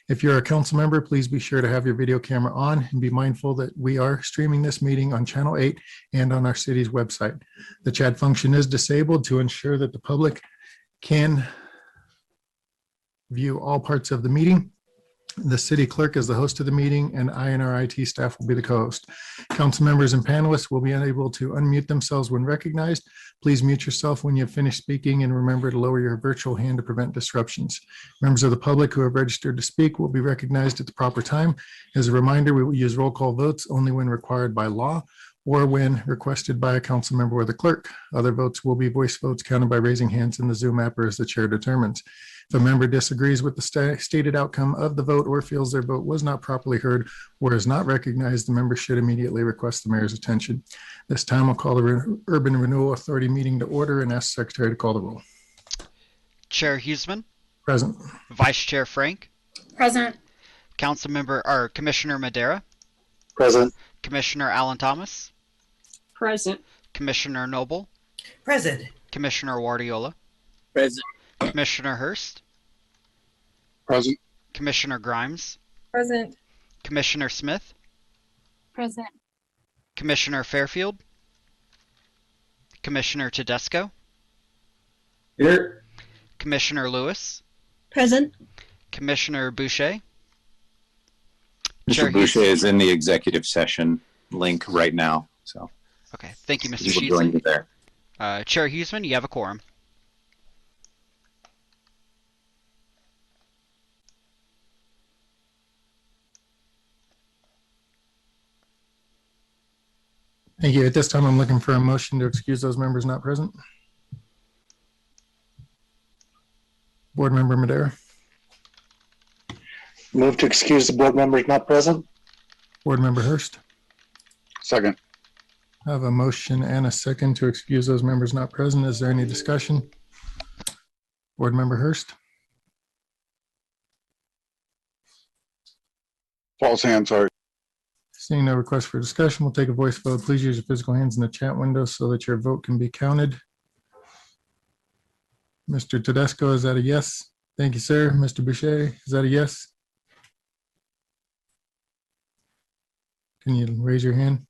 If you're a council member, please be sure to have your video camera on and be mindful that we are streaming this meeting on Channel 8 and on our city's website. The chat function is disabled to ensure that the public can view all parts of the meeting. The city clerk is the host of the meeting, and I and our IT staff will be the co-host. Council members and panelists will be unable to unmute themselves when recognized. Please mute yourself when you have finished speaking, and remember to lower your virtual hand to prevent disruptions. Members of the public who have registered to speak will be recognized at the proper time. As a reminder, we will use roll call votes only when required by law or when requested by a council member or the clerk. Other votes will be voice votes counted by raising hands in the Zoom app or as the chair determines. If a member disagrees with the stated outcome of the vote or feels their vote was not properly heard or is not recognized, the member should immediately request the mayor's attention. This time I'll call the Urban Renewal Authority meeting to order and ask the secretary to call the roll. Chair Huseman. Present. Vice Chair Frank. Present. Commissioner Madera. Present. Commissioner Alan Thomas. Present. Commissioner Noble. Present. Commissioner Wardiola. Present. Commissioner Hurst. Present. Commissioner Grimes. Present. Commissioner Smith. Present. Commissioner Fairfield. Commissioner Tedesco. Here. Commissioner Lewis. Present. Commissioner Boucher. Mr. Boucher is in the executive session link right now. So okay, thank you, Mr. He will join you there. Chair Huseman, you have a quorum. Thank you. At this time, I'm looking for a motion to excuse those members not present. Board Member Madera. Move to excuse the board members not present. Board Member Hurst. Second. I have a motion and a second to excuse those members not present. Is there any discussion? Board Member Hurst. False hand, sorry. Seeing no request for discussion, we'll take a voice vote. Please use your physical hands in the chat window so that your vote can be counted. Mr. Tedesco, is that a yes? Thank you, sir. Mr. Boucher, is that a yes? Can you raise your hand?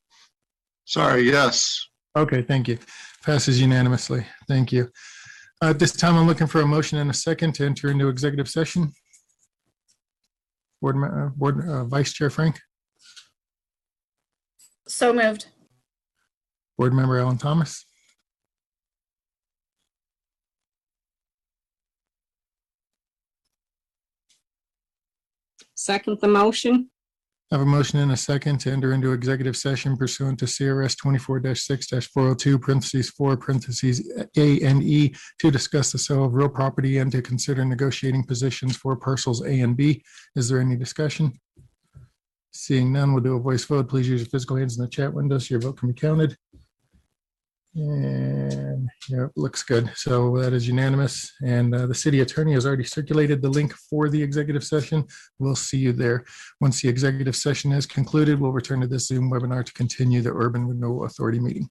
Sorry, yes. Okay, thank you. Passes unanimously. Thank you. At this time, I'm looking for a motion and a second to enter into executive session. Vice Chair Frank. So moved. Board Member Alan Thomas. Second the motion. I have a motion and a second to enter into executive session pursuant to CRS 24-6-402 parentheses 4 parentheses A and E to discuss the sale of real property and to consider negotiating positions for parcels A and B. Is there any discussion? Seeing none, we'll do a voice vote. Please use your physical hands in the chat window so your vote can be counted. And yeah, looks good. So that is unanimous. And the city attorney has already circulated the link for the executive session. We'll see you there. Once the executive session is concluded, we'll return to this Zoom webinar to continue the Urban Renewal Authority meeting.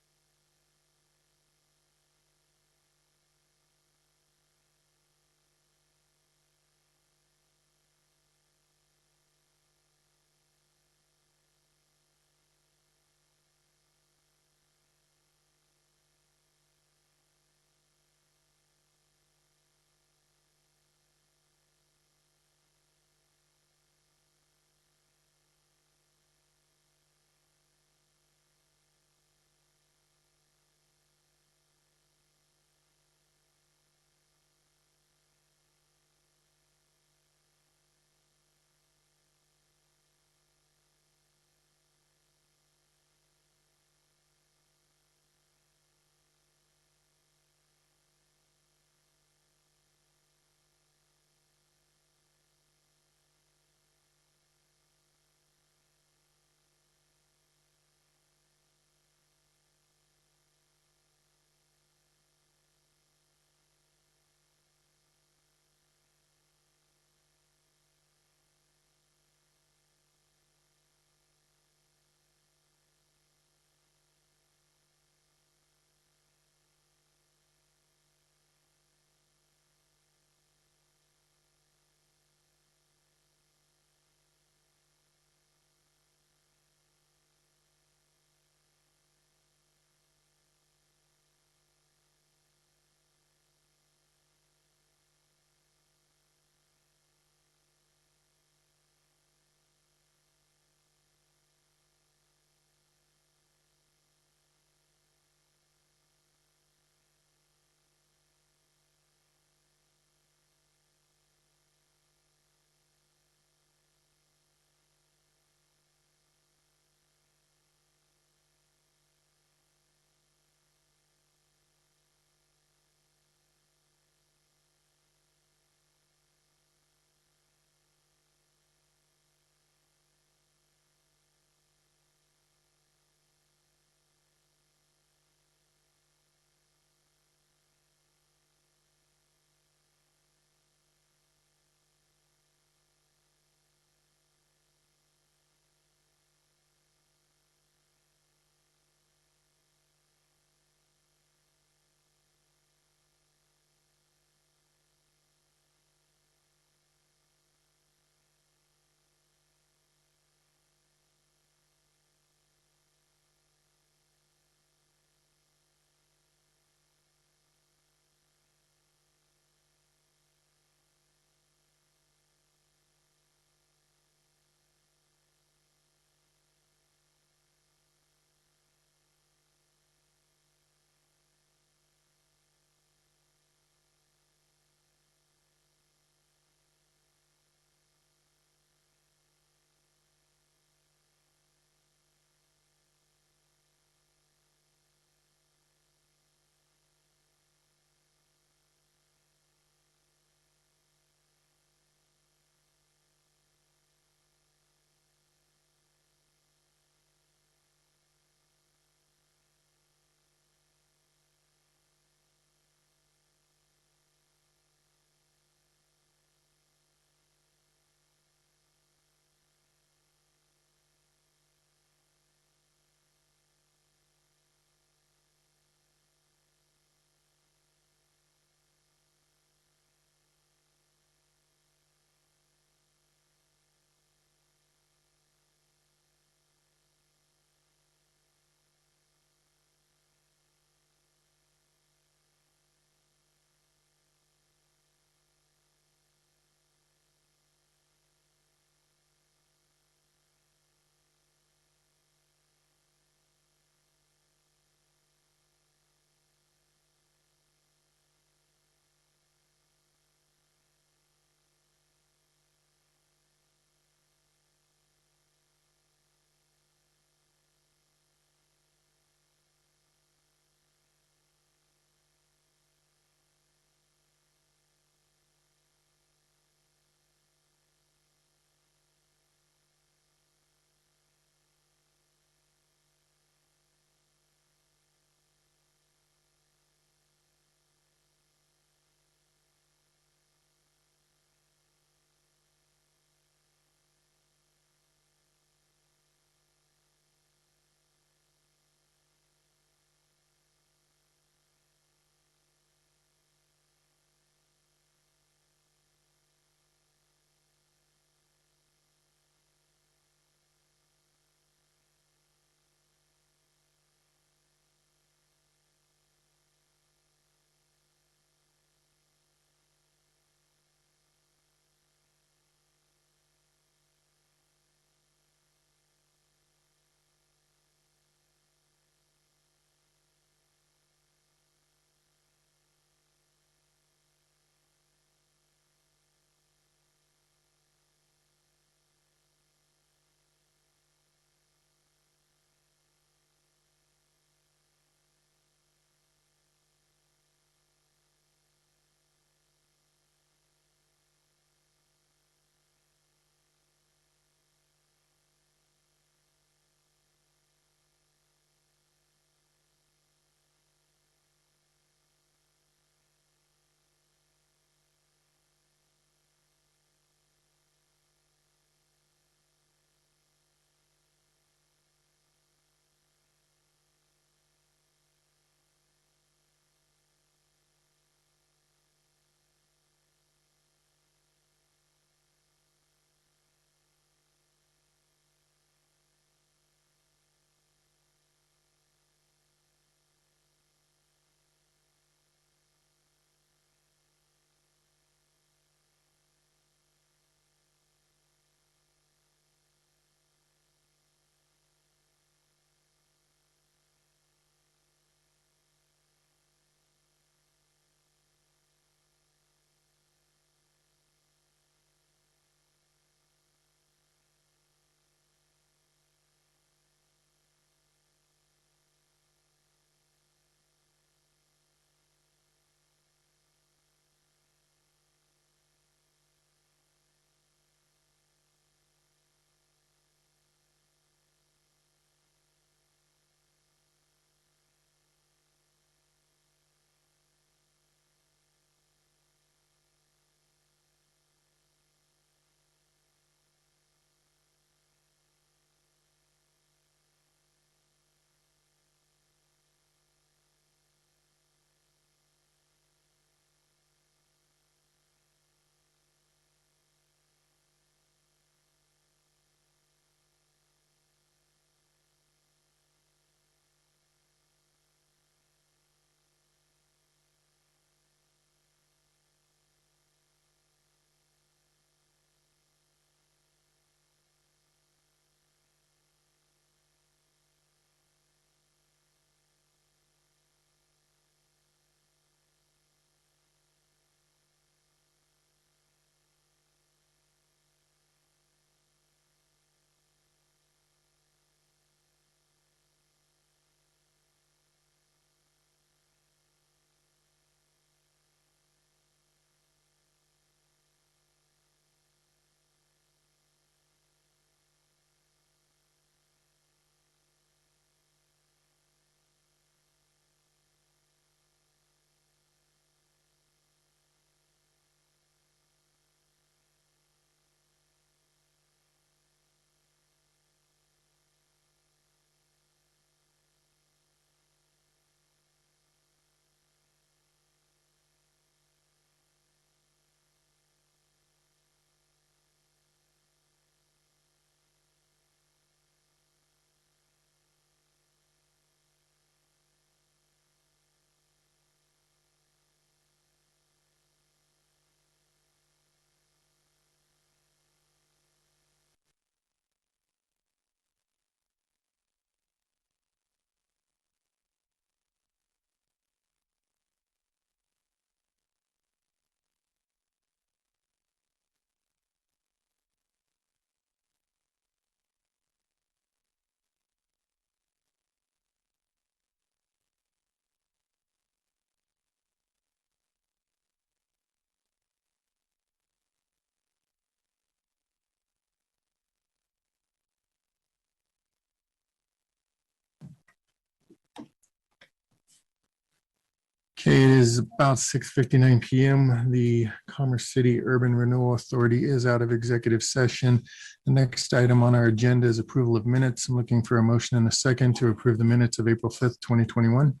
Okay, it is about 6:59 PM. The Commerce City Urban Renewal Authority is out of executive session. The next item on our agenda is approval of minutes. I'm looking for a motion and a second to approve the minutes of April 5th, 2021.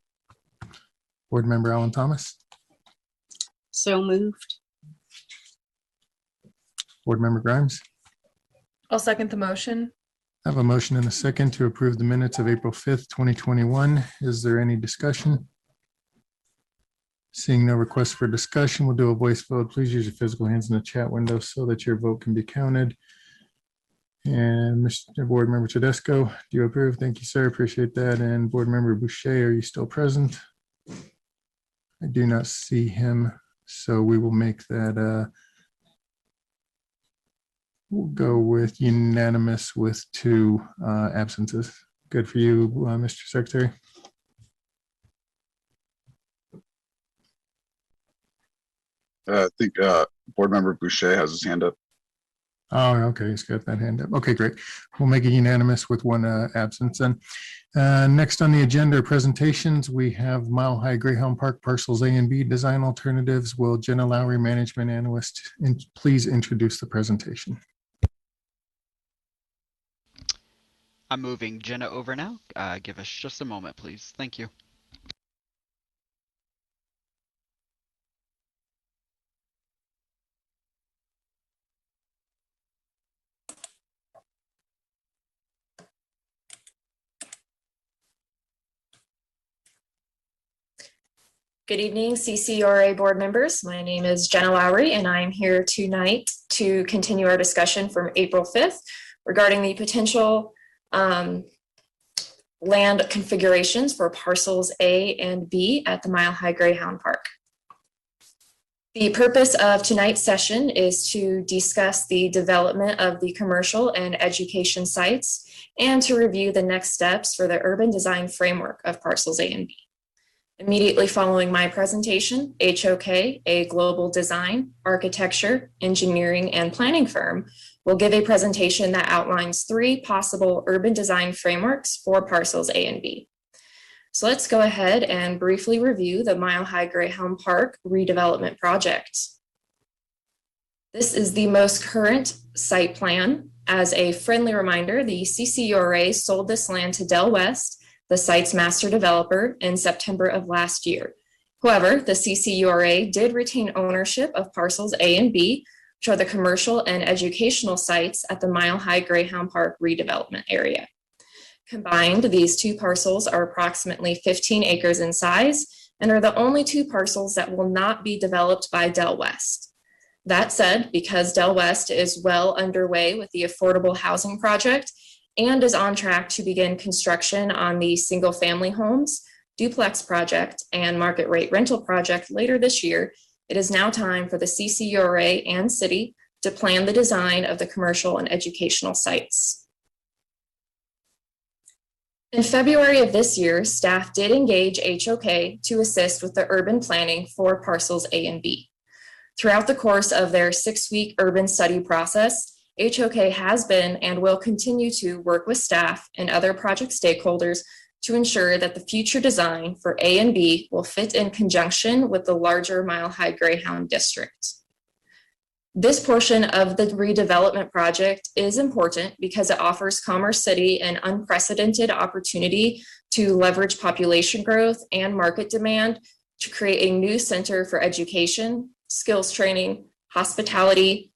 Board Member Alan Thomas, So moved. Board Member Grimes. I'll second the motion. I have a motion and a second to approve the minutes of April 5th, 2021. Is there any discussion? Seeing no requests for discussion, we'll do a voice vote. Please use your physical hands in the chat window so that your vote can be counted. And Mr. Board Member Tedesco, do you approve? Thank you, sir. Appreciate that. And Board Member Boucher, are you still present? I do not see him, so we will make that we'll go with unanimous with 2 absences. Good for you, Mr. Secretary. I think Board Member Boucher has his hand up. Oh, okay, he's got that hand up. Okay, great. We'll make it unanimous with 1 absence then. Next on the agenda are presentations. We have Mile High Greyhound Park parcels A and B design alternatives. Will Jenna Lowry, Management Analyst, please introduce the presentation? I'm moving Jenna over now. Give us just a moment, please. Thank you. Good evening, CCRA board members. My name is Jenna Lowry, and I'm here tonight to continue our discussion from April 5th regarding the potential land configurations for parcels A and B at the Mile High Greyhound Park. The purpose of tonight's session is to discuss the development of the commercial and education sites and to review the next steps for the urban design framework of parcels A and B. Immediately following my presentation, HOK, a global design, architecture, engineering, and planning firm, will give a presentation that outlines 3 possible urban design frameworks for parcels A and B. So let's go ahead and briefly review the Mile High Greyhound Park redevelopment project. This is the most current site plan. As a friendly reminder, the CCURA sold this land to Del West, the site's master developer, in September of last year. However, the CCURA did retain ownership of parcels A and B, which are the commercial and educational sites at the Mile High Greyhound Park redevelopment area. Combined, these 2 parcels are approximately 15 acres in size and are the only 2 parcels that will not be developed by Del West. That said, because Del West is well underway with the affordable housing project and is on track to begin construction on the single-family homes, duplex project, and market rate rental project later this year, it is now time for the CCURA and city to plan the design of the commercial and educational sites. In February of this year, staff did engage HOK to assist with the urban planning for parcels A and B. Throughout the course of their 6-week urban study process, HOK has been and will continue to work with staff and other project stakeholders to ensure that the future design for A and B will fit in conjunction with the larger Mile High Greyhound District. This portion of the redevelopment project is important because it offers Commerce City an unprecedented opportunity to leverage population growth and market demand to create a new center for education, skills training, hospitality,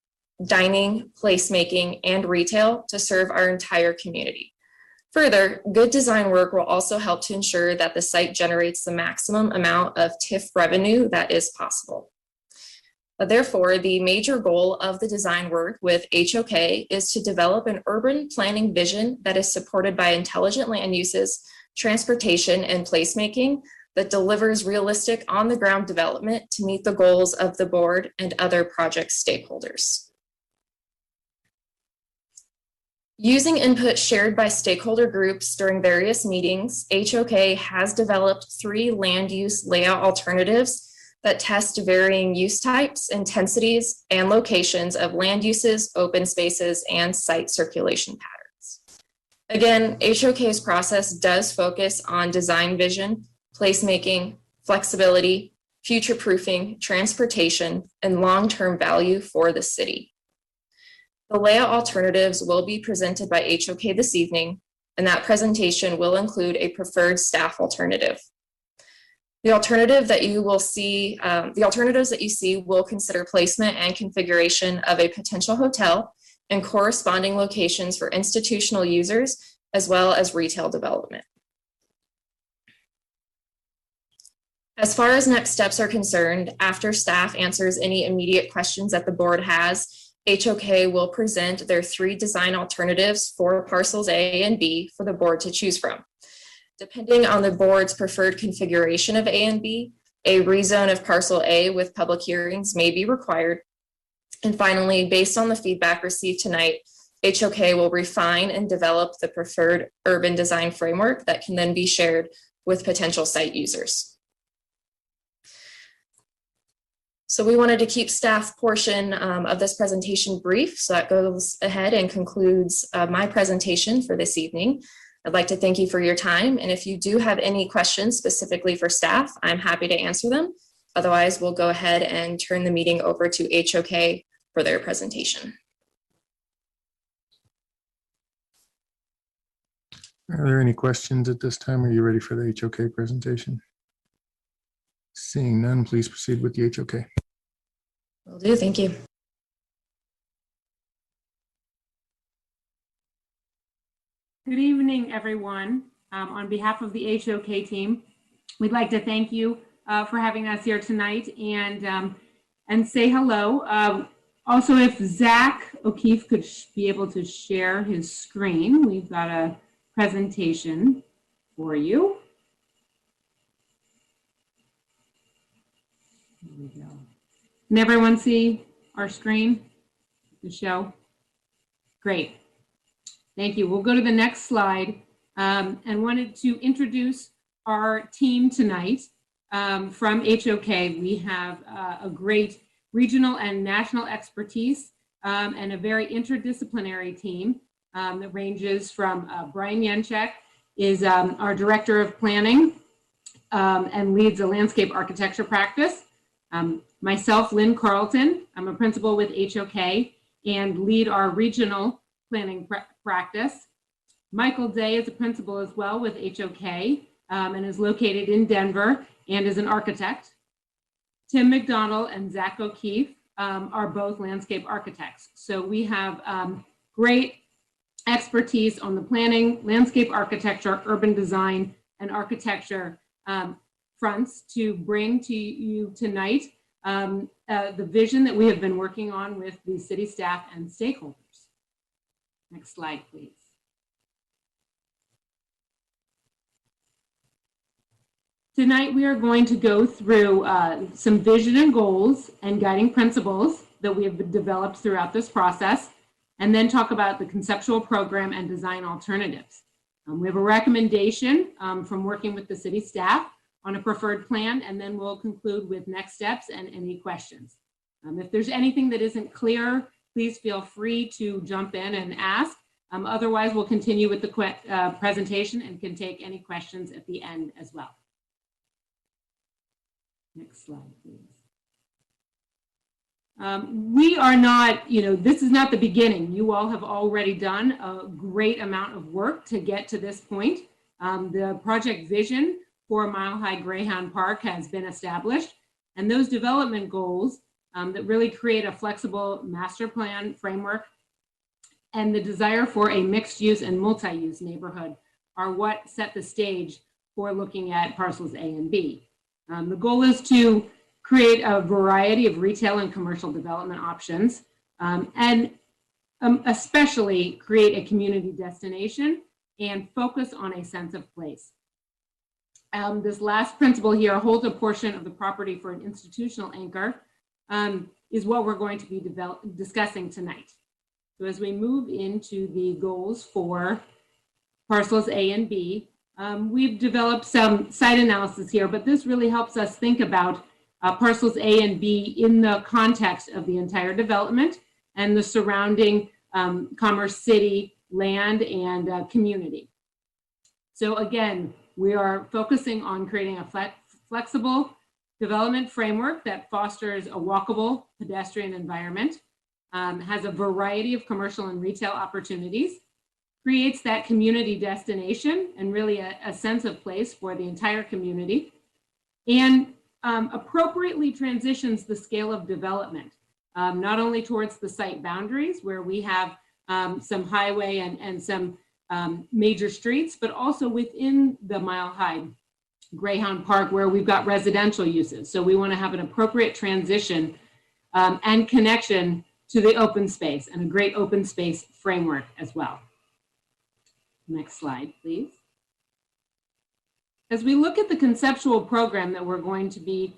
dining, placemaking, and retail to serve our entire community. Further, good design work will also help to ensure that the site generates the maximum amount of TIF revenue that is possible. Therefore, the major goal of the design work with HOK is to develop an urban planning vision that is supported by intelligent land uses, transportation, and placemaking that delivers realistic on-the-ground development to meet the goals of the board and other project stakeholders. Using input shared by stakeholder groups during various meetings, HOK has developed 3 land use layout alternatives that test varying use types, intensities, and locations of land uses, open spaces, and site circulation patterns. Again, HOK's process does focus on design vision, placemaking, flexibility, future-proofing, transportation, and long-term value for the city. The layout alternatives will be presented by HOK this evening, and that presentation will include a preferred staff alternative. The alternatives that you see will consider placement and configuration of a potential hotel and corresponding locations for institutional users, as well as retail development. As far as next steps are concerned, after staff answers any immediate questions that the board has, HOK will present their 3 design alternatives for parcels A and B for the board to choose from. Depending on the board's preferred configuration of A and B, a rezone of parcel A with public hearings may be required. And finally, based on the feedback received tonight, HOK will refine and develop the preferred urban design framework that can then be shared with potential site users. So we wanted to keep staff portion of this presentation brief, so that goes ahead and concludes my presentation for this evening. I'd like to thank you for your time, and if you do have any questions specifically for staff, I'm happy to answer them. Otherwise, we'll go ahead and turn the meeting over to HOK for their presentation. Are there any questions at this time? Are you ready for the HOK presentation? Seeing none, please proceed with the HOK. Will do, thank you. Good evening, everyone. On behalf of the HOK team, we'd like to thank you for having us here tonight and say hello. Also, if Zach O'Keefe could be able to share his screen, we've got a presentation for you. Here we go. Can everyone see our screen, the show? Great. Thank you. We'll go to the next slide and wanted to introduce our team tonight from HOK. We have a great regional and national expertise and a very interdisciplinary team that ranges from Brian Yenchek is our director of planning and leads a landscape architecture practice. Myself, Lynn Carlton, I'm a principal with HOK and lead our regional planning practice. Michael Day is a principal as well with HOK and is located in Denver and is an architect. Tim McDonald and Zach O'Keefe are both landscape architects. So we have great expertise on the planning, landscape architecture, urban design, and architecture fronts to bring to you tonight the vision that we have been working on with the city staff and stakeholders. Next slide, please. Tonight, we are going to go through some vision and goals and guiding principles that we have developed throughout this process, and then talk about the conceptual program and design alternatives. We have a recommendation from working with the city staff on a preferred plan, and then we'll conclude with next steps and any questions. If there's anything that isn't clear, please feel free to jump in and ask. Otherwise, we'll continue with the presentation and can take any questions at the end as well. Next slide, please. We are not, this is not the beginning. You all have already done a great amount of work to get to this point. The project vision for Mile High Greyhound Park has been established, and those development goals that really create a flexible master plan framework and the desire for a mixed use and multi-use neighborhood are what set the stage for looking at parcels A and B. The goal is to create a variety of retail and commercial development options and especially create a community destination and focus on a sense of place. This last principle here, hold a portion of the property for an institutional anchor, is what we're going to be discussing tonight. So as we move into the goals for parcels A and B, we've developed some site analysis here, but this really helps us think about parcels A and B in the context of the entire development and the surrounding Commerce City land and community. So again, we are focusing on creating a flexible development framework that fosters a walkable pedestrian environment, has a variety of commercial and retail opportunities, creates that community destination and really a sense of place for the entire community, and appropriately transitions the scale of development, not only towards the site boundaries where we have some highway and some major streets, but also within the Mile High Greyhound Park where we've got residential uses. So we want to have an appropriate transition and connection to the open space, and a great open space framework as well. Next slide, please. As we look at the conceptual program that we're going to be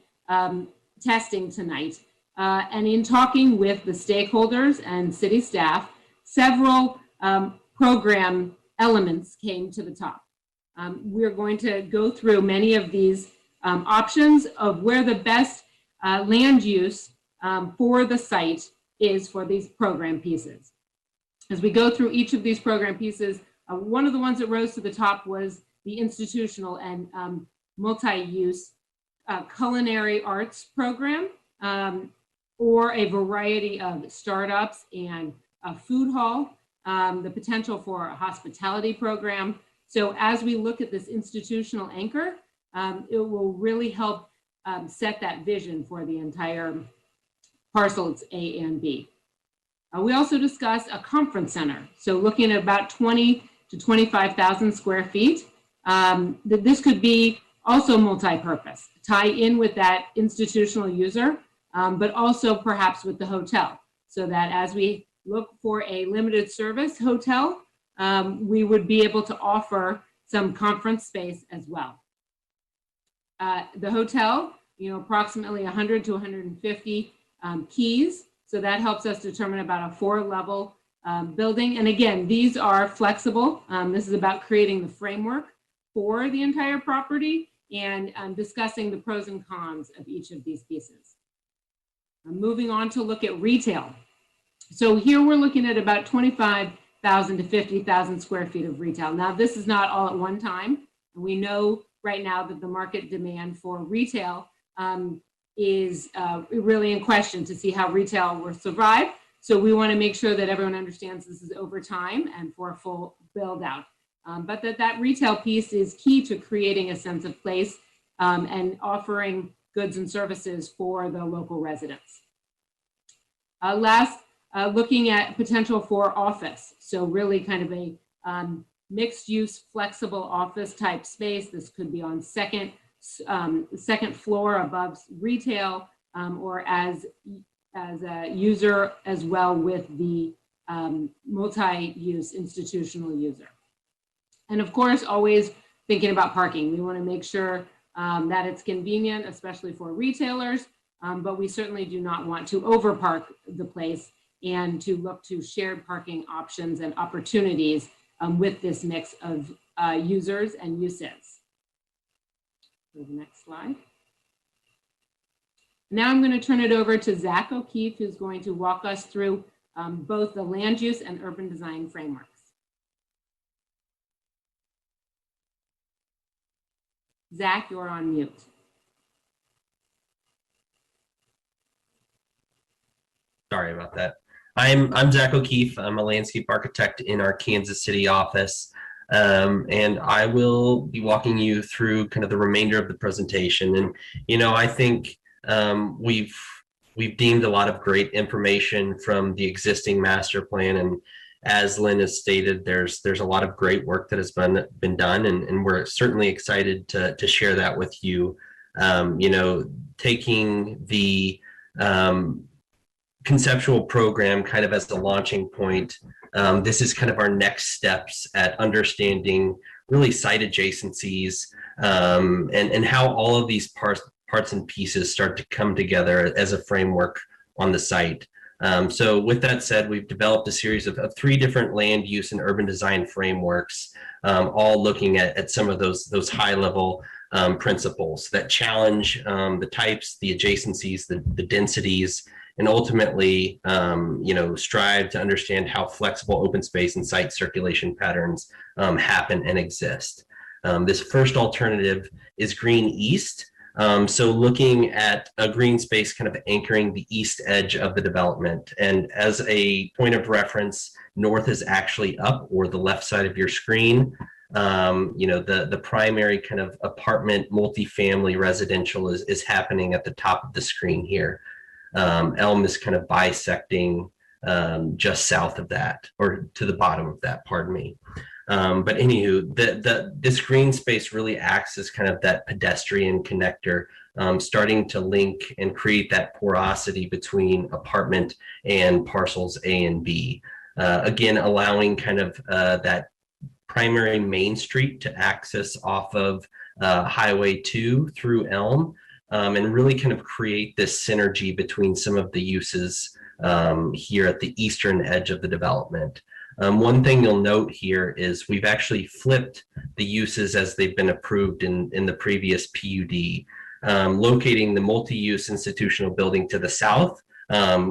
testing tonight, and in talking with the stakeholders and city staff, several program elements came to the top. We're going to go through many of these options of where the best land use for the site is for these program pieces. As we go through each of these program pieces, one of the ones that rose to the top was the institutional and multi-use culinary arts program, or a variety of startups and a food hall, the potential for a hospitality program. So as we look at this institutional anchor, it will really help set that vision for the entire parcels A and B. We also discussed a conference center. So looking at about 20 to 25,000 square feet. This could be also multi-purpose, tie in with that institutional user, but also perhaps with the hotel, so that as we look for a limited service hotel, we would be able to offer some conference space as well. The hotel, approximately 100 to 150 keys. So that helps us determine about a 4-level building. And again, these are flexible. This is about creating the framework for the entire property and discussing the pros and cons of each of these pieces. Moving on to look at retail. So here we're looking at about 25,000 to 50,000 square feet of retail. Now, this is not all at one time. And we know right now that the market demand for retail is really in question to see how retail will survive. So we want to make sure that everyone understands this is over time and for a full build out. But that retail piece is key to creating a sense of place and offering goods and services for the local residents. Last, looking at potential for office. So really kind of a mixed use, flexible office type space. This could be on second floor above retail, or as a user as well with the multi-use institutional user. And of course, always thinking about parking. We want to make sure that it's convenient, especially for retailers, but we certainly do not want to overpark the place, and to look to shared parking options and opportunities with this mix of users and uses. Go to the next slide. Now I'm going to turn it over to Zach O'Keefe, who's going to walk us through both the land use and urban design frameworks. Zach, you're on mute. Sorry about that. I'm Zach O'Keefe. I'm a landscape architect in our Kansas City office. And I will be walking you through kind of the remainder of the presentation. And, I think we've deemed a lot of great information from the existing master plan. And as Lynn has stated, there's a lot of great work that has been done, and we're certainly excited to share that with you. Taking the conceptual program kind of as the launching point, this is kind of our next steps at understanding really site adjacencies, and how all of these parts and pieces start to come together as a framework on the site. So with that said, we've developed a series of 3 different land use and urban design frameworks, all looking at some of those high level principles that challenge the types, the adjacencies, the densities, and ultimately, strive to understand how flexible open space and site circulation patterns happen and exist. This first alternative is Green East. So looking at a green space kind of anchoring the east edge of the development. And as a point of reference, north is actually up, or the left side of your screen. The primary kind of apartment multifamily residential is happening at the top of the screen here. Elm is kind of bisecting just south of that, or to the bottom of that, pardon me. But anywho, this green space really acts as kind of that pedestrian connector, starting to link and create that porosity between apartment and parcels A and B. Again, allowing kind of that primary main street to access off of Highway 2 through Elm, and really kind of create this synergy between some of the uses here at the eastern edge of the development. One thing you'll note here is we've actually flipped the uses as they've been approved in the previous PUD, locating the multi-use institutional building to the south.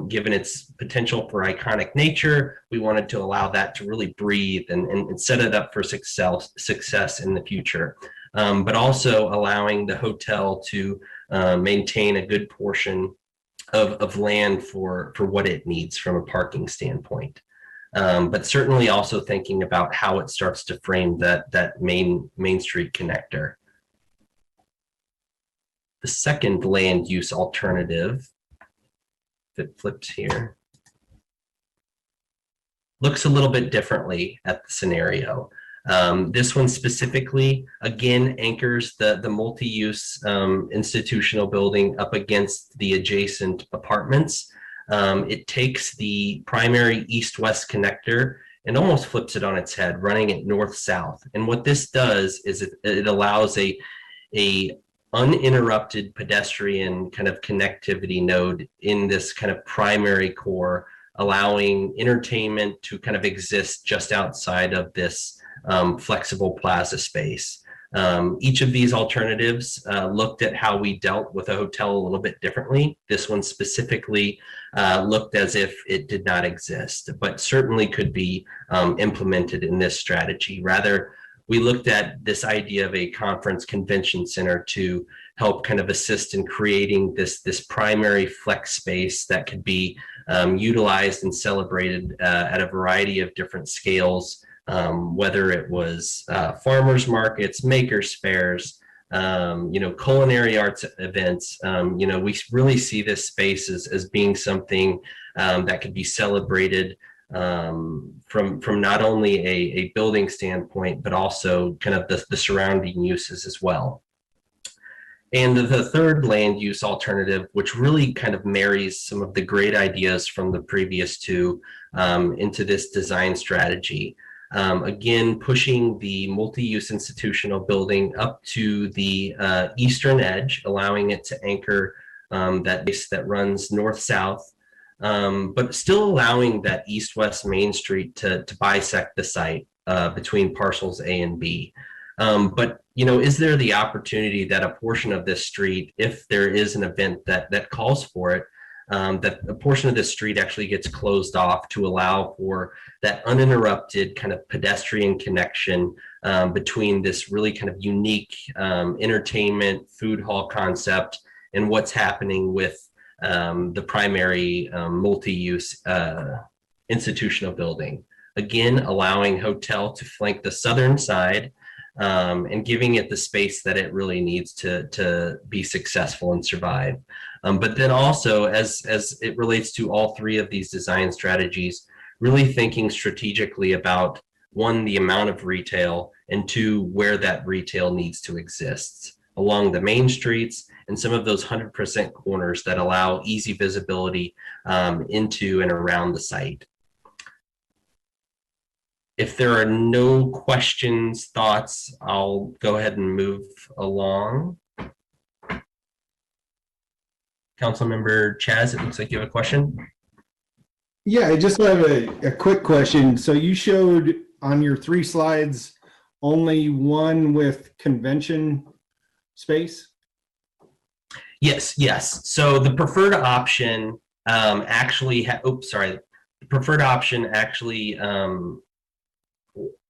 Given its potential for iconic nature, we wanted to allow that to really breathe and set it up for success in the future, but also allowing the hotel to maintain a good portion of land for what it needs from a parking standpoint. But certainly also thinking about how it starts to frame that main street connector. The second land use alternative, if it flips here, looks a little bit differently at the scenario. This one specifically, again, anchors the multi-use institutional building up against the adjacent apartments. It takes the primary east-west connector and almost flips it on its head, running it north-south. And what this does is it allows a uninterrupted pedestrian kind of connectivity node in this kind of primary core, allowing entertainment to kind of exist just outside of this flexible plaza space. Each of these alternatives looked at how we dealt with a hotel a little bit differently. This one specifically looked as if it did not exist, but certainly could be implemented in this strategy. Rather, we looked at this idea of a conference convention center to help kind of assist in creating this primary flex space that could be utilized and celebrated at a variety of different scales, whether it was farmers markets, makers fairs, culinary arts events. We really see this space as being something that could be celebrated from not only a building standpoint, but also kind of the surrounding uses as well. And the third land use alternative, which really kind of marries some of the great ideas from the previous two into this design strategy. Again, pushing the multi-use institutional building up to the eastern edge, allowing it to anchor that base that runs north-south, but still allowing that east-west Main Street to bisect the site between parcels A and B. But is there the opportunity that a portion of this street, if there is an event that calls for it, that a portion of this street actually gets closed off to allow for that uninterrupted kind of pedestrian connection between this really kind of unique entertainment food hall concept and what's happening with the primary multi-use institutional building. Again, allowing hotel to flank the southern side and giving it the space that it really needs to be successful and survive. But then also, as it relates to all three of these design strategies, really thinking strategically about, one, the amount of retail, and two, where that retail needs to exist along the main streets and some of those 100% corners that allow easy visibility into and around the site. If there are no questions, thoughts, I'll go ahead and move along. Councilmember Chaz, it looks like you have a question. Yeah, I just have a quick question. So you showed on your 3 slides only one with convention space? Yes. So the preferred option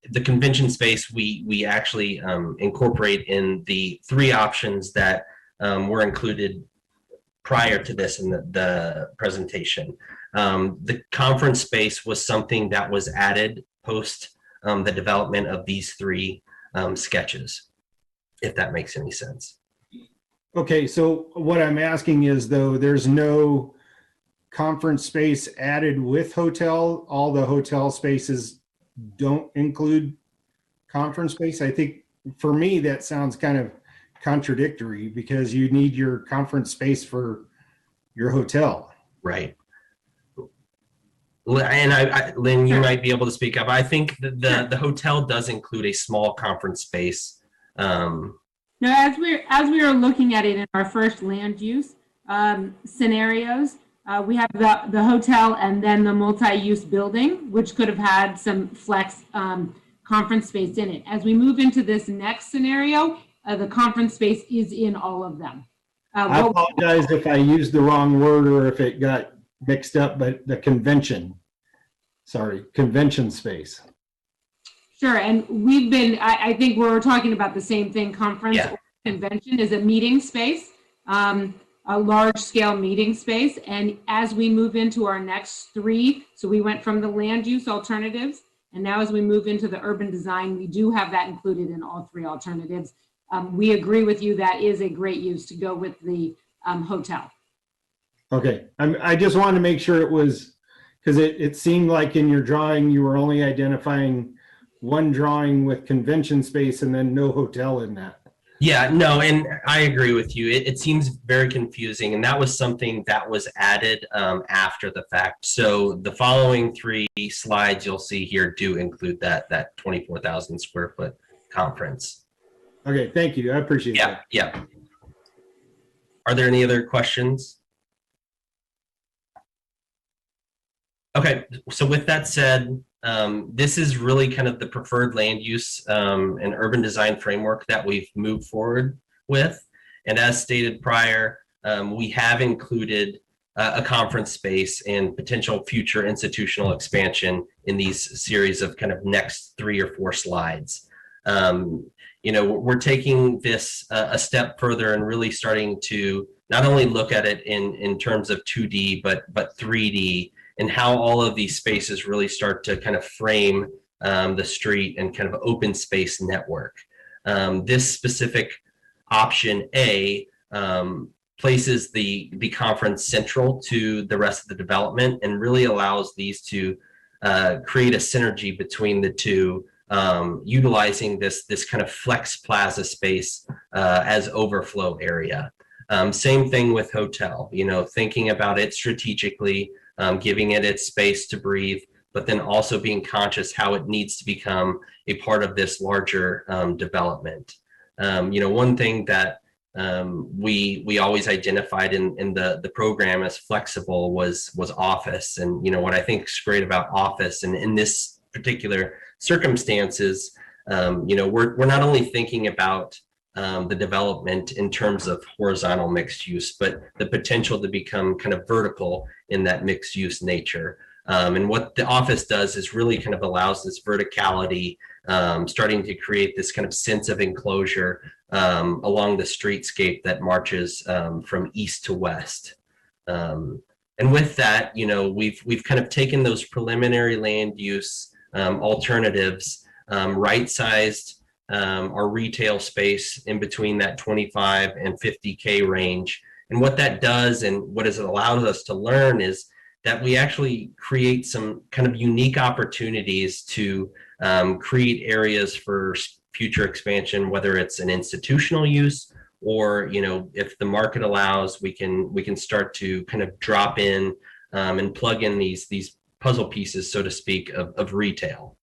the convention space we actually incorporate in the 3 options that were included prior to this in the presentation. The conference space was something that was added post the development of these three sketches, if that makes any sense. Okay, so what I'm asking is, though, there's no conference space added with hotel. All the hotel spaces don't include conference space. I think for me, that sounds kind of contradictory because you need your conference space for your hotel. Right. And Lynn, you might be able to speak up. I think the hotel does include a small conference space. Now, as we are looking at it in our first land use scenarios, we have the hotel and then the multi-use building, which could have had some flex conference space in it. As we move into this next scenario, the conference space is in all of them. I apologize if I used the wrong word or if it got mixed up, but the convention space. Sure, and we've been, I think we're talking about the same thing. Conference or convention is a meeting space, a large scale meeting space. And as we move into our next three, so we went from the land use alternatives, and now as we move into the urban design, we do have that included in all three alternatives. We agree with you, that is a great use to go with the hotel. Okay, I just wanted to make sure it was, because it seemed like in your drawing, you were only identifying one drawing with convention space and then no hotel in that. Yeah, no, and I agree with you. It seems very confusing, and that was something that was added after the fact. So the following three slides you'll see here do include that 24,000 square foot conference. Okay, thank you. I appreciate that. Yeah. Are there any other questions? Okay, so with that said, this is really kind of the preferred land use and urban design framework that we've moved forward with. And as stated prior, we have included a conference space and potential future institutional expansion in these series of kind of next 3 or 4 slides. You know, we're taking this a step further and really starting to not only look at it in terms of 2D, but 3D, and how all of these spaces really start to kind of frame the street and kind of open space network. This specific option A places the conference central to the rest of the development and really allows these to create a synergy between the two, utilizing this kind of flex plaza space as overflow area. Same thing with hotel, you know, thinking about it strategically, giving it its space to breathe, but then also being conscious how it needs to become a part of this larger development. You know, one thing that we always identified in the program as flexible was office. And, you know, what I think is great about office and in this particular circumstances, you know, we're not only thinking about the development in terms of horizontal mixed use, but the potential to become kind of vertical in that mixed use nature. And what the office does is really kind of allows this verticality, starting to create this kind of sense of enclosure along the streetscape that marches from east to west. And with that, you know, we've kind of taken those preliminary land use alternatives, right-sized our retail space in between that 25 and 50K range. And what that does and what has allowed us to learn is that we actually create some kind of unique opportunities to create areas for future expansion, whether it's an institutional use or, you know, if the market allows, we can start to kind of drop in and plug in these puzzle pieces, so to speak, of retail.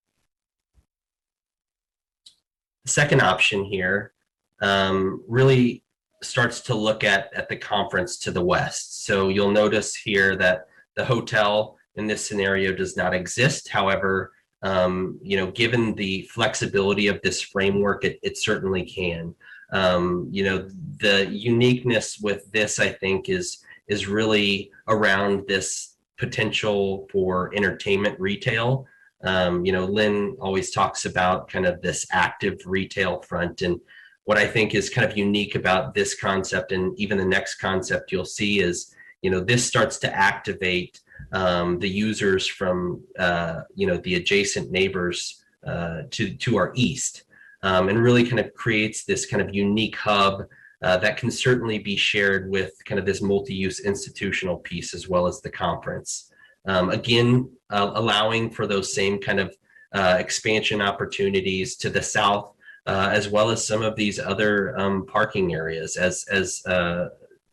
The second option here really starts to look at the conference to the west. So you'll notice here that the hotel in this scenario does not exist. However, you know, given the flexibility of this framework, it certainly can. You know, the uniqueness with this, I think, is really around this potential for entertainment retail. You know, Lynn always talks about kind of this active retail front, and what I think is kind of unique about this concept, and even the next concept you'll see, is, this starts to activate the users from, the adjacent neighbors to our east, and really kind of creates this kind of unique hub that can certainly be shared with kind of this multi-use institutional piece as well as the conference. Again, allowing for those same kind of expansion opportunities to the south, as well as some of these other parking areas as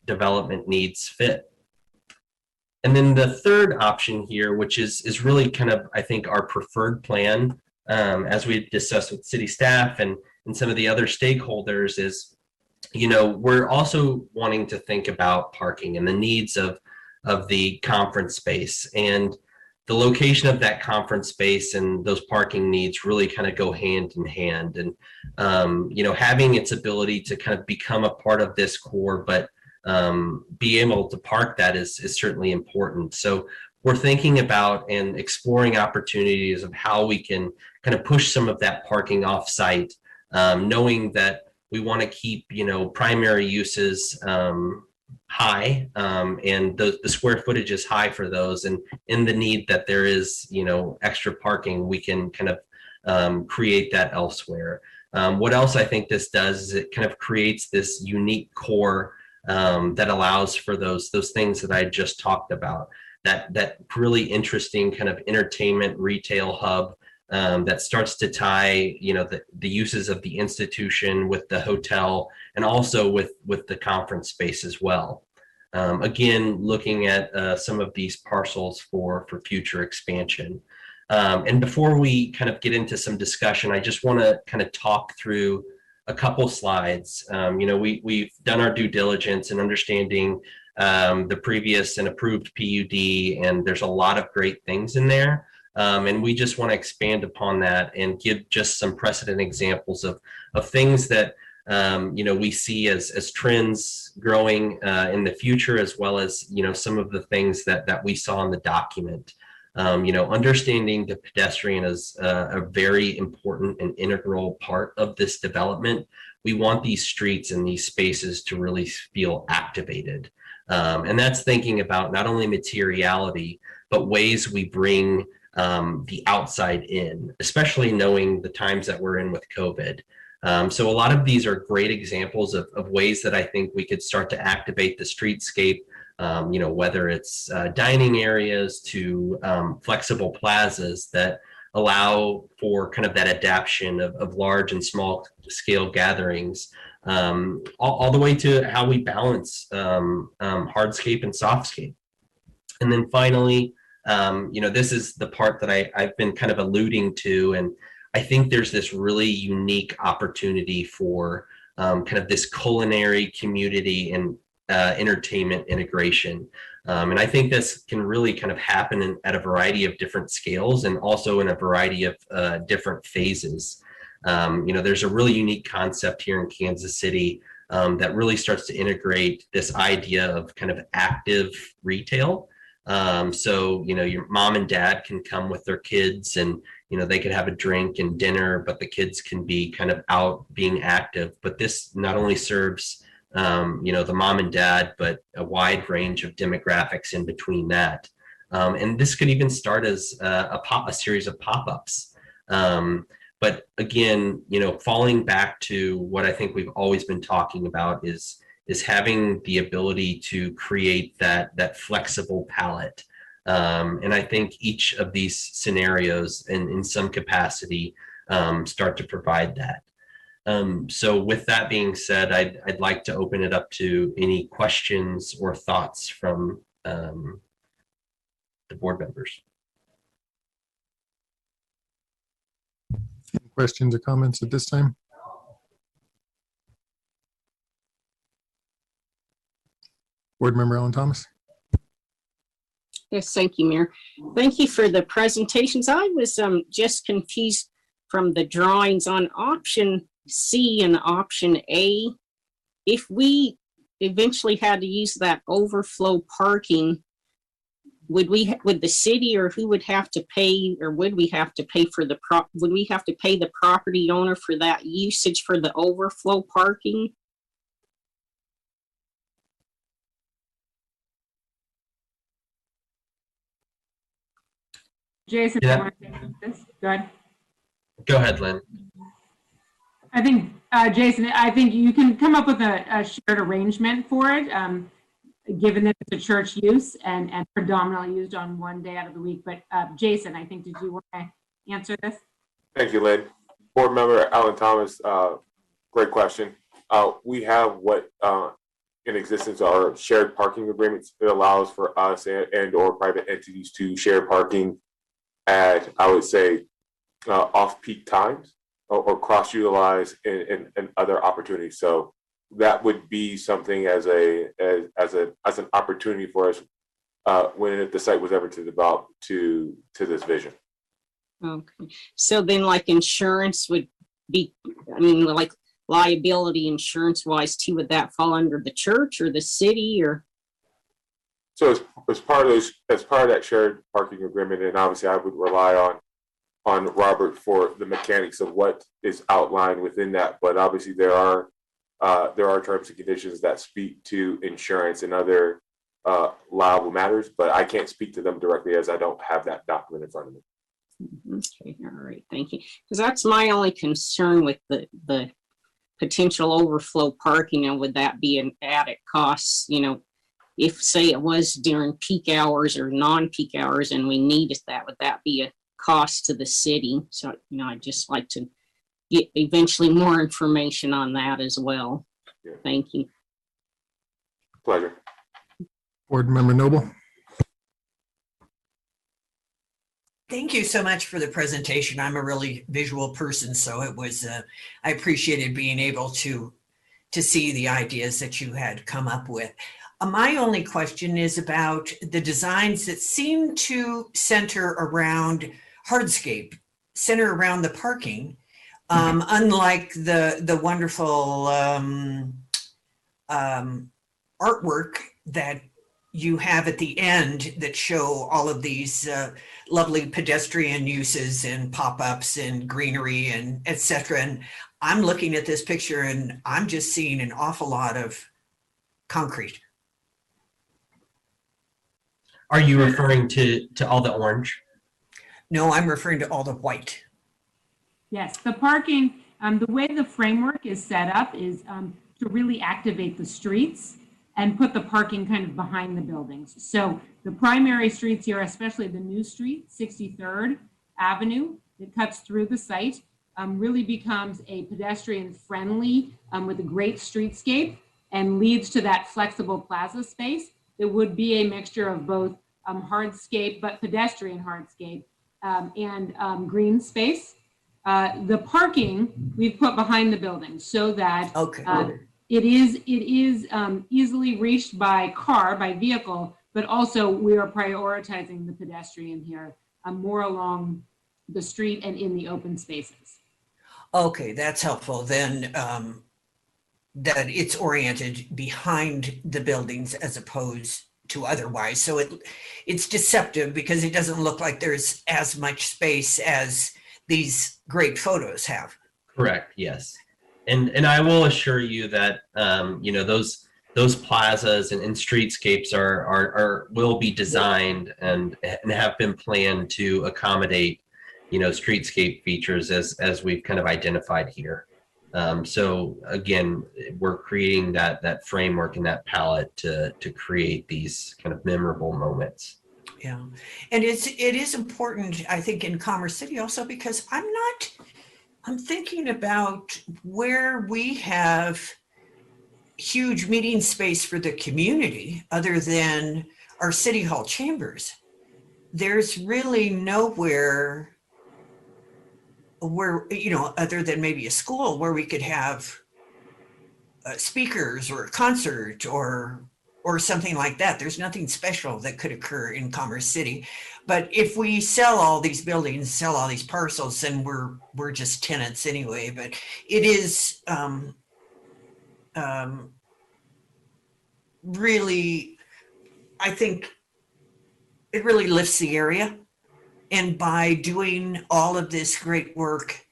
development needs fit. And then the third option here, which is really kind of, I think, our preferred plan, as we discussed with city staff and some of the other stakeholders, is, we're also wanting to think about parking and the needs of the conference space, and the location of that conference space and those parking needs really kind of go hand in hand. And, having its ability to kind of become a part of this core, but be able to park that is certainly important. So we're thinking about and exploring opportunities of how we can kind of push some of that parking off site, knowing that we want to keep, primary uses high, and the square footage is high for those, and in the need that there is, extra parking, we can kind of create that elsewhere. What else I think this does is it kind of creates this unique core that allows for those things that I just talked about, that really interesting kind of entertainment retail hub that starts to tie, the uses of the institution with the hotel, and also with the conference space as well. Again, looking at some of these parcels for future expansion. And before we kind of get into some discussion, I just want to kind of talk through a couple slides. We've done our due diligence in understanding the previous and approved PUD, and there's a lot of great things in there. And we just want to expand upon that and give just some precedent examples of things that we see as trends growing in the future, as well as some of the things that we saw in the document. Understanding the pedestrian is a very important and integral part of this development. We want these streets and these spaces to really feel activated. And that's thinking about not only materiality, but ways we bring the outside in, especially knowing the times that we're in with COVID. So a lot of these are great examples of ways that I think we could start to activate the streetscape, whether it's dining areas to flexible plazas that allow for kind of that adaptation of large and small scale gatherings, all the way to how we balance hardscape and softscape. And then finally, this is the part that I've been kind of alluding to, and I think there's this really unique opportunity for kind of this culinary community and entertainment integration. And I think this can really kind of happen at a variety of different scales, and also in a variety of different phases. There's a really unique concept here in Kansas City that really starts to integrate this idea of kind of active retail. So, your mom and dad can come with their kids, and, they could have a drink and dinner, but the kids can be kind of out being active. But this not only serves, the mom and dad, but a wide range of demographics in between that. And this could even start as a series of pop-ups. But again, falling back to what I think we've always been talking about is having the ability to create that flexible palette. And I think each of these scenarios in some capacity start to provide that. So with that being said, I'd like to open it up to any questions or thoughts from the board members. Any questions or comments at this time? Board Member Ellen Thomas. Yes, thank you, Mayor. Thank you for the presentations. I was just confused from the drawings on option C and option A. If we eventually had to use that overflow parking, would the city or who would have to pay, or would we have to pay for would we have to pay the property owner for that usage for the overflow parking? Jason, Yeah. you want to take this? Go ahead. Go ahead, Lynn. I think, Jason, I think you can come up with a shared arrangement for it, given that it's a church use and predominantly used on one day out of the week. But Jason, I think, did you want to answer this? Thank you, Lynn. Board Member Alan Thomas, great question. We have what in existence are shared parking agreements. It allows for us and or private entities to share parking at, I would say, off-peak times or cross-utilize in other opportunities. So that would be something as an opportunity for us when if the site was ever to develop to this vision. Okay, so then like insurance would be, I mean, like liability insurance wise too, would that fall under the church or the city or? So as part of that shared parking agreement, and obviously I would rely on Robert for the mechanics of what is outlined within that. But obviously there are terms and conditions that speak to insurance and other liable matters, but I can't speak to them directly as I don't have that document in front of me. Okay, all right, thank you. Because that's my only concern with the potential overflow parking, and would that be an added cost, you know, if say it was during peak hours or non-peak hours and we needed that, would that be a cost to the city? So, you know, I'd just like to get eventually more information on that as well. Yeah. Thank you. Pleasure. Board Member Noble. Thank you so much for the presentation. I'm a really visual person, so it was, I appreciated being able to see the ideas that you had come up with. My only question is about the designs that seem to center around hardscape, center around the parking, unlike the wonderful artwork that you have at the end that show all of these lovely pedestrian uses and pop-ups and greenery and etc. And I'm looking at this picture and I'm just seeing an awful lot of concrete. Are you referring to all the orange? No, I'm referring to all the white. Yes, the parking, the way the framework is set up is to really activate the streets and put the parking kind of behind the buildings. So the primary streets here, especially the new street, 63rd Avenue, that cuts through the site, really becomes a pedestrian friendly with a great streetscape and leads to that flexible plaza space. It would be a mixture of both hardscape, but pedestrian hardscape and green space. The parking we've put behind the building so that it is easily reached by car, by vehicle, but also we are prioritizing the pedestrian here more along the street and in the open spaces. Okay, that's helpful. Then that it's oriented behind the buildings as opposed to otherwise. So it's deceptive because it doesn't look like there's as much space as these great photos have. Correct. Yes. And I will assure you that you know those plazas and streetscapes are will be designed and have been planned to accommodate, you know, streetscape features as we've kind of identified here. So again, we're creating that framework and that palette to create these kind of memorable moments. Yeah, and it is important, I think, in Commerce City also because I'm thinking about where we have huge meeting space for the community other than our city hall chambers. There's really nowhere where, you know, other than maybe a school where we could have speakers or a concert or something like that. There's nothing special that could occur in Commerce City. But if we sell all these buildings, sell all these parcels, then we're just tenants anyway. But it is really, I think, it really lifts the area. And by doing all of this great work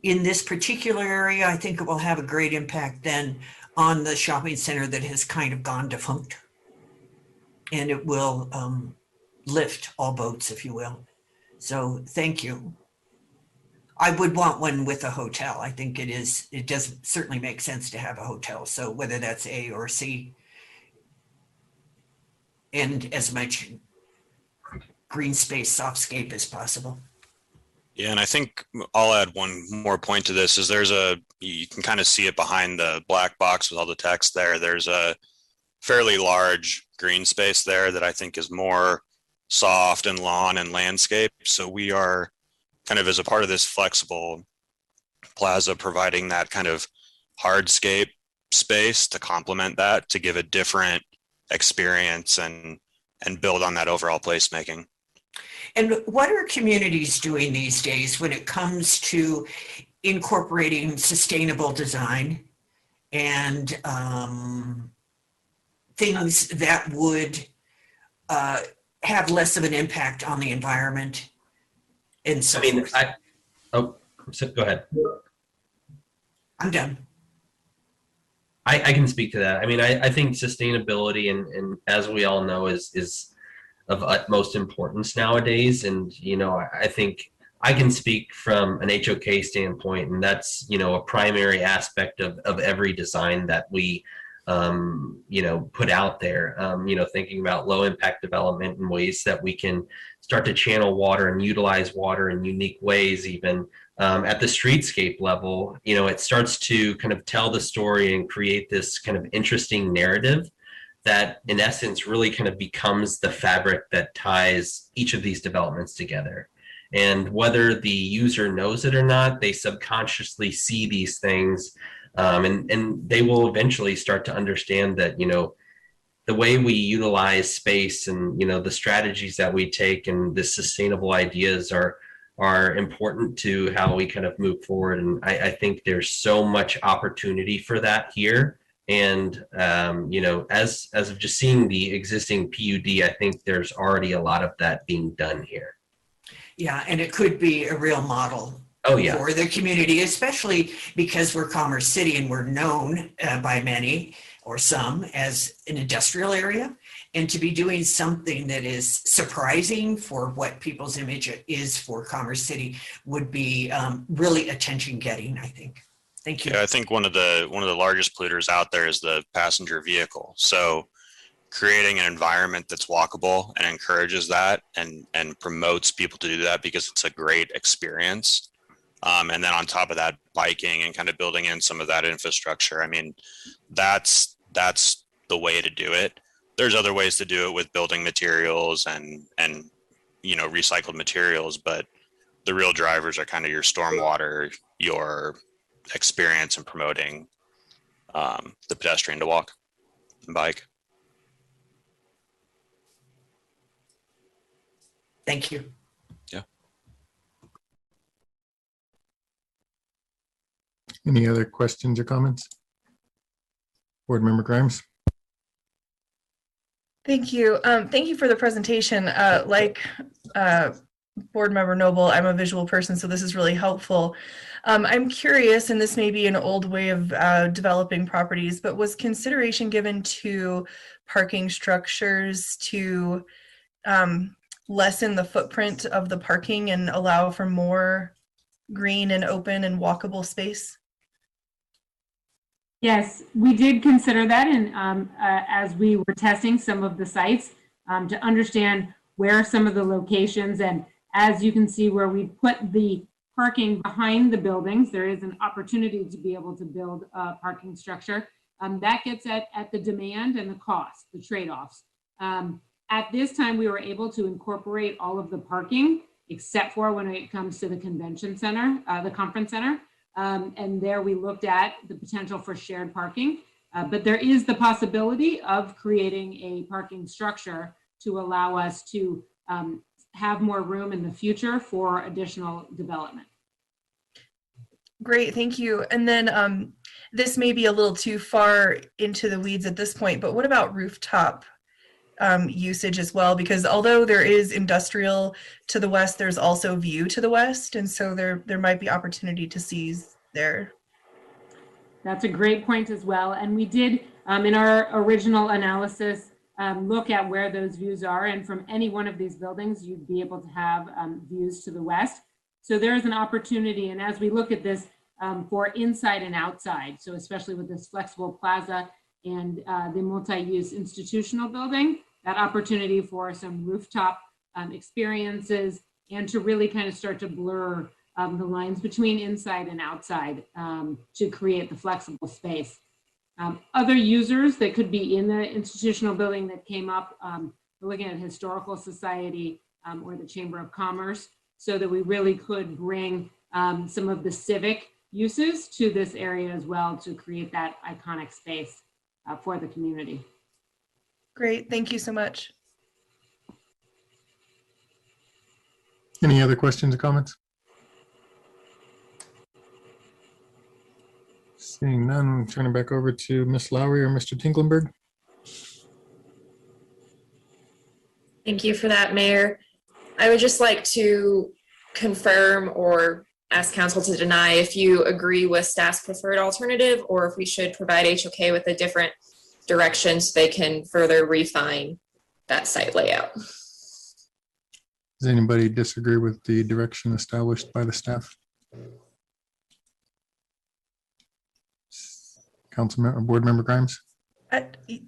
in this particular area, I think it will have a great impact then on the shopping center that has kind of gone defunct. And it will lift all boats, if you will. So thank you. I would want one with a hotel. I think it does certainly make sense to have a hotel. So whether that's A or C, and as much green space, softscape as possible. Yeah, and I think I'll add one more point to this is you can kind of see it behind the black box with all the text there. There's a fairly large green space there that I think is more soft and lawn and landscape. So we are kind of as a part of this flexible plaza providing that kind of hardscape space to complement that, to give a different experience and build on that overall placemaking. And what are communities doing these days when it comes to incorporating sustainable design and things that would have less of an impact on the environment and so forth? Go ahead. I'm done. I can speak to that. I mean, I think sustainability and as we all know is of utmost importance nowadays. And, I think I can speak from an HOK standpoint, and that's, a primary aspect of every design that we, put out there, thinking about low impact development and ways that we can start to channel water and utilize water in unique ways, even at the streetscape level. It starts to kind of tell the story and create this kind of interesting narrative that in essence really kind of becomes the fabric that ties each of these developments together. And whether the user knows it or not, they subconsciously see these things, and they will eventually start to understand that, the way we utilize space and, the strategies that we take and the sustainable ideas are important to how we kind of move forward. And I think there's so much opportunity for that here. And, as of just seeing the existing PUD, I think there's already a lot of that being done here. Yeah, and it could be a real model for the community, especially because we're Commerce City and we're known by many or some as an industrial area. And to be doing something that is surprising for what people's image is for Commerce City would be really attention getting, I think. Thank you. Yeah, I think one of the largest polluters out there is the passenger vehicle. So creating an environment that's walkable and encourages that and promotes people to do that because it's a great experience. And then on top of that, biking and kind of building in some of that infrastructure. I mean, that's the way to do it. There's other ways to do it with building materials and recycled materials, but the real drivers are kind of your stormwater, your experience in promoting the pedestrian to walk and bike. Thank you. Yeah. Any other questions or comments? Board Member Grimes. Thank you. Thank you for the presentation. Like Board Member Noble, I'm a visual person, so this is really helpful. I'm curious, and this may be an old way of developing properties, but was consideration given to parking structures to lessen the footprint of the parking and allow for more green and open and walkable space? Yes, we did consider that, and as we were testing some of the sites to understand where some of the locations, and as you can see where we put the parking behind the buildings, there is an opportunity to be able to build a parking structure. That gets at the demand and the cost, the trade-offs. At this time, we were able to incorporate all of the parking, except for when it comes to the convention center, the conference center. And there we looked at the potential for shared parking, but there is the possibility of creating a parking structure to allow us to have more room in the future for additional development. Great, thank you. And then this may be a little too far into the weeds at this point, but what about rooftop usage as well, because although there is industrial to the west, there's also view to the west, and so there might be opportunity to seize there. That's a great point as well. And we did, in our original analysis, look at where those views are. And from any one of these buildings, you'd be able to have views to the west. So there is an opportunity. And as we look at this for inside and outside, so especially with this flexible plaza and the multi-use institutional building, that opportunity for some rooftop experiences and to really kind of start to blur the lines between inside and outside to create the flexible space. Other users that could be in the institutional building that came up, we're looking at Historical Society or the Chamber of Commerce, so that we really could bring some of the civic uses to this area as well to create that iconic space for the community. Great, thank you so much. Any other questions or comments? Seeing none, I'm turning back over to Ms. Lowry or Mr. Tinklenberg. Thank you for that, Mayor. I would just like to confirm or ask council to deny if you agree with staff's preferred alternative, or if we should provide HOK with a different direction so they can further refine that site layout. Does anybody disagree with the direction established by the staff? Councilmember or Board Member Grimes?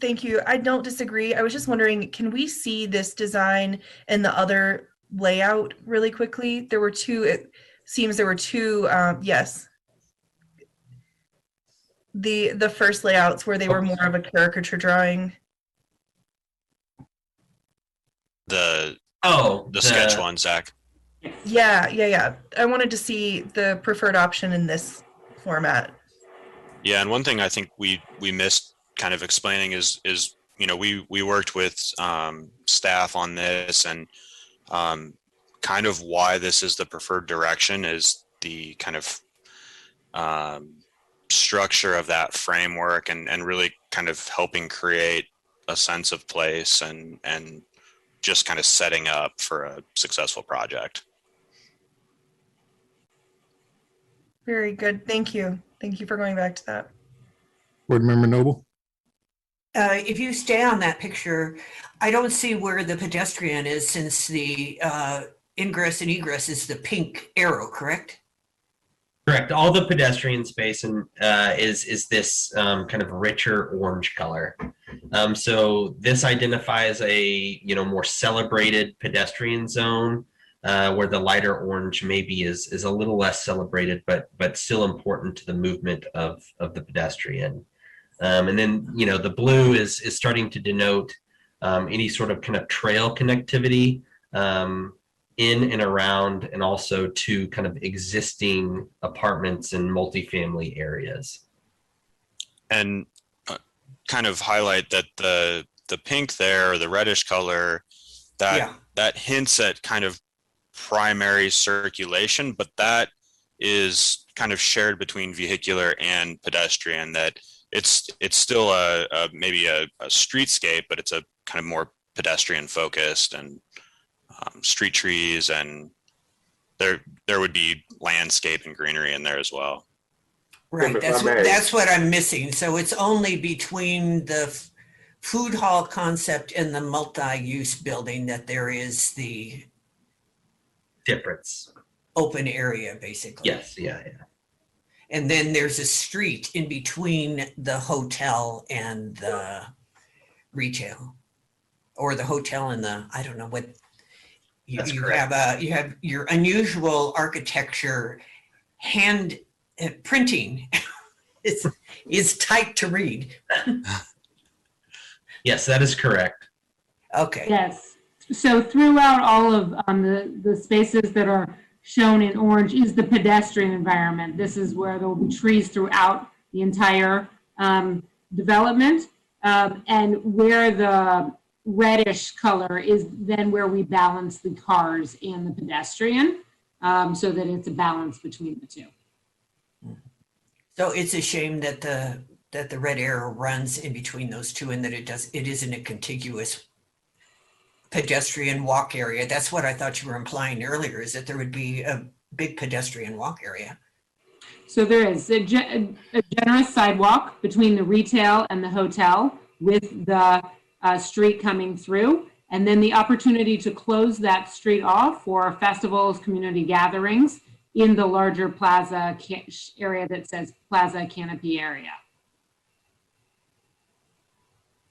Thank you. I don't disagree. I was just wondering, can we see this design and the other layout really quickly? There were two, it seems there were two, yes. The first layouts where they were more of a caricature drawing. The the sketch one, Zach. Yeah. I wanted to see the preferred option in this format. Yeah, and one thing I think we missed kind of explaining is we worked with staff on this, and kind of why this is the preferred direction is the kind of structure of that framework and really kind of helping create a sense of place and just kind of setting up for a successful project. Very good. Thank you. Thank you for going back to that. Board Member Noble? If you stay on that picture, I don't see where the pedestrian is, since the ingress and egress is the pink arrow, correct? Correct. All the pedestrian space and is this kind of richer orange color. So this identifies a more celebrated pedestrian zone where the lighter orange maybe is a little less celebrated, but still important to the movement of the pedestrian. And then the blue is starting to denote any sort of kind of trail connectivity in and around, and also to kind of existing apartments and multifamily areas. And kind of highlight that the pink there, or the reddish color, that hints at kind of primary circulation, but that is kind of shared between vehicular and pedestrian, that it's still maybe a streetscape, but it's a kind of more pedestrian focused, and street trees, and there would be landscape and greenery in there as well. Right, that's what I'm missing. So it's only between the food hall concept and the multi-use building that there is the difference. Open area, basically. Yes, yeah. And then there's a street in between the hotel and the retail, or the hotel and the, I don't know what. You have your unusual architecture, hand printing is tight to read. Yes, that is correct. Okay. Yes. So throughout all of the spaces that are shown in orange is the pedestrian environment. This is where there will be trees throughout the entire development, and where the reddish color is then where we balance the cars and the pedestrian, so that it's a balance between the two. So it's a shame that the red arrow runs in between those two, and that it isn't a contiguous pedestrian walk area. That's what I thought you were implying earlier, is that there would be a big pedestrian walk area. So there is a generous sidewalk between the retail and the hotel with the street coming through, and then the opportunity to close that street off for festivals, community gatherings in the larger plaza area that says Plaza Canopy area.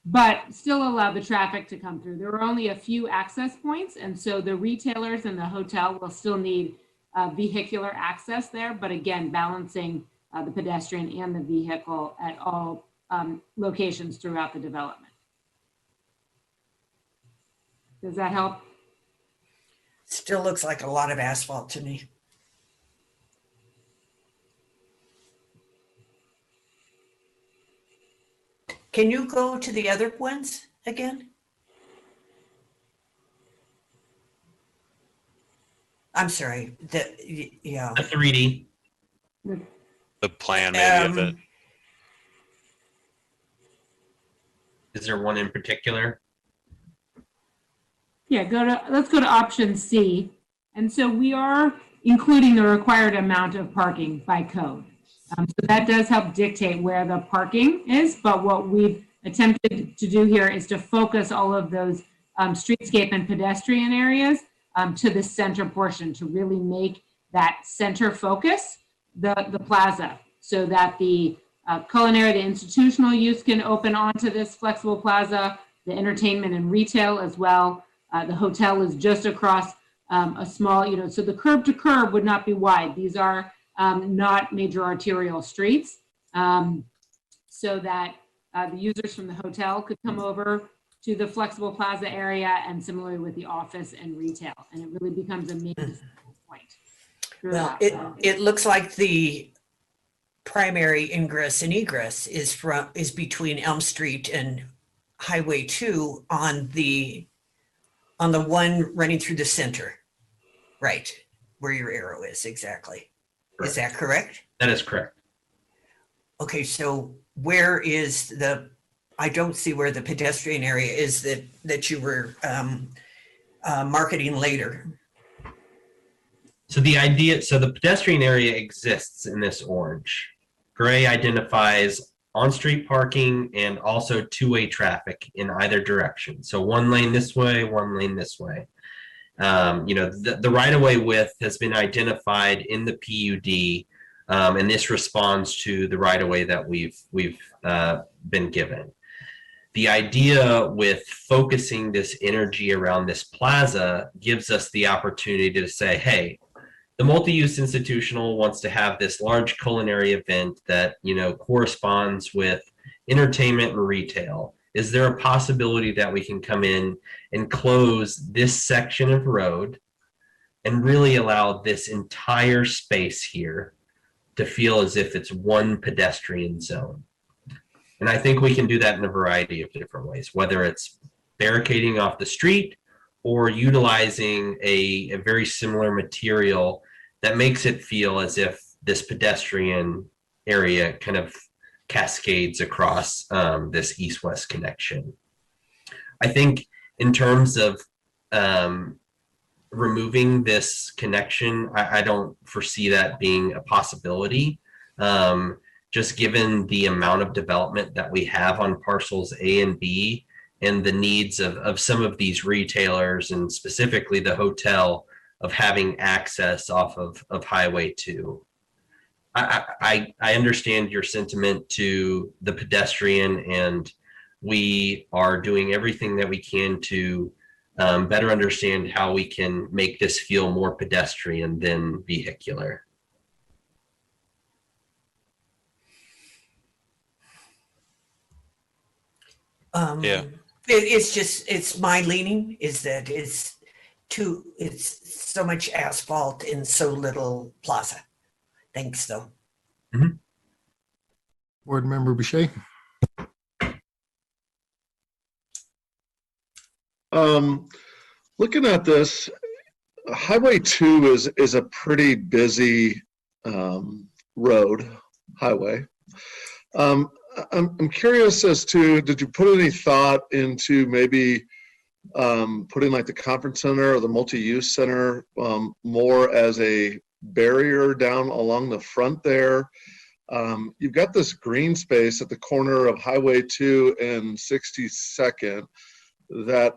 But still allow the traffic to come through. There are only a few access points, and so the retailers and the hotel will still need vehicular access there, but again, balancing the pedestrian and the vehicle at all locations throughout the development. Does that help? Still looks like a lot of asphalt to me. Can you go to the other ones again? I'm sorry. Yeah. A 3D. The plan maybe of it. Is there one in particular? Yeah, let's go to option C. And so we are including the required amount of parking by code. So that does help dictate where the parking is, but what we've attempted to do here is to focus all of those streetscape and pedestrian areas to the center portion, to really make that center focus the plaza, so that the culinary, the institutional use can open onto this flexible plaza, the entertainment and retail as well. The hotel is just across a small, so the curb to curb would not be wide. These are not major arterial streets, so that the users from the hotel could come over to the flexible plaza area, and similarly with the office and retail. And it really becomes a main point. Well, it looks like the primary ingress and egress is between Elm Street and Highway 2 on the one running through the center, right? Where your arrow is exactly. Correct. Is that correct? That is correct. Okay, so where is I don't see where the pedestrian area is that you were marketing later. So the pedestrian area exists in this orange. Gray identifies on-street parking and also two-way traffic in either direction. So one lane this way, one lane this way. The right-of-way width has been identified in the PUD, and this responds to the right-of-way that we've been given. The idea with focusing this energy around this plaza gives us the opportunity to say, hey, the multi-use institutional wants to have this large culinary event that, corresponds with entertainment and retail. Is there a possibility that we can come in and close this section of road and really allow this entire space here to feel as if it's one pedestrian zone? And I think we can do that in a variety of different ways, whether it's barricading off the street or utilizing a very similar material that makes it feel as if this pedestrian area kind of cascades across this east-west connection. I think in terms of removing this connection, I don't foresee that being a possibility. Just given the amount of development that we have on parcels A and B and the needs of some of these retailers, and specifically the hotel, of having access off of Highway 2. I understand your sentiment to the pedestrian, and we are doing everything that we can to better understand how we can make this feel more pedestrian than vehicular. Yeah. It's my leaning is that it's so much asphalt in so little plaza. Thanks though. Mm-hmm. Board Member Boucher. Looking at this, Highway 2 is a pretty busy highway. I'm curious as to, did you put any thought into maybe putting like the conference center or the multi-use center more as a barrier down along the front there. You've got this green space at the corner of Highway 2 and 62nd that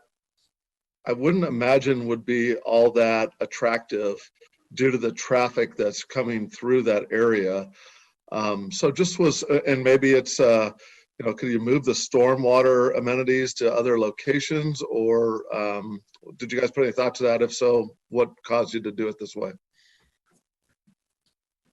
I wouldn't imagine would be all that attractive due to the traffic that's coming through that area. So just was, and maybe it's, could you move the stormwater amenities to other locations, or did you guys put any thought to that? If so, what caused you to do it this way?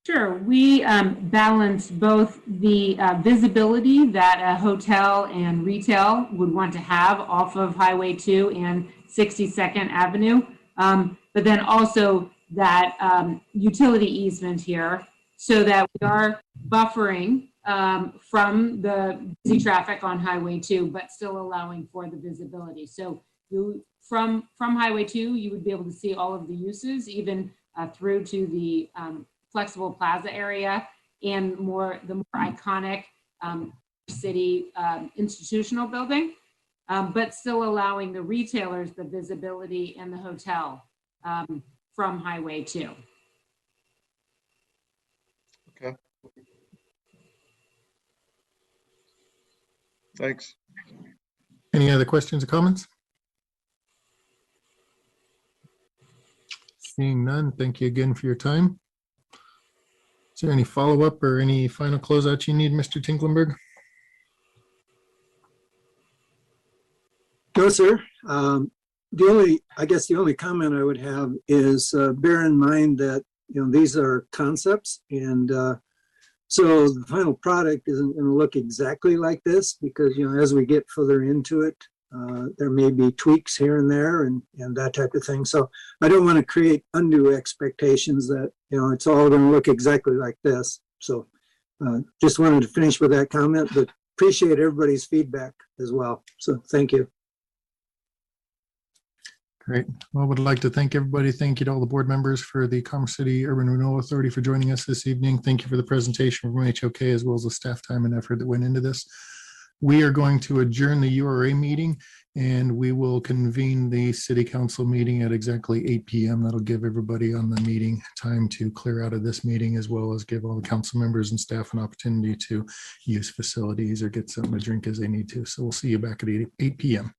Sure. We balance both the visibility that a hotel and retail would want to have off of Highway 2 and 62nd Avenue, but then also that utility easement here so that we are buffering from the busy traffic on Highway 2, but still allowing for the visibility. So you from Highway 2, you would be able to see all of the uses, even through to the flexible plaza area and the more iconic city institutional building, but still allowing the retailers the visibility and the hotel from Highway 2. Okay. Thanks. Any other questions or comments? Seeing none, thank you again for your time. Is there any follow-up or any final closeout you need, Mr. Tinklenberg? No, sir. I guess the only comment I would have is bear in mind that, these are concepts, and so the final product isn't going to look exactly like this because, as we get further into it, there may be tweaks here and there and that type of thing. So I don't want to create undue expectations that, it's all going to look exactly like this. So just wanted to finish with that comment, but appreciate everybody's feedback as well. So thank you. Great. Well, I would like to thank everybody. Thank you to all the board members for the Commerce City Urban Renewal Authority for joining us this evening. Thank you for the presentation from HOK as well as the staff time and effort that went into this. We are going to adjourn the URA meeting and we will convene the city council meeting at exactly 8 p.m. That'll give everybody on the meeting time to clear out of this meeting as well as give all the council members and staff an opportunity to use facilities or get something to drink as they need to. So we'll see you back at 8 p.m.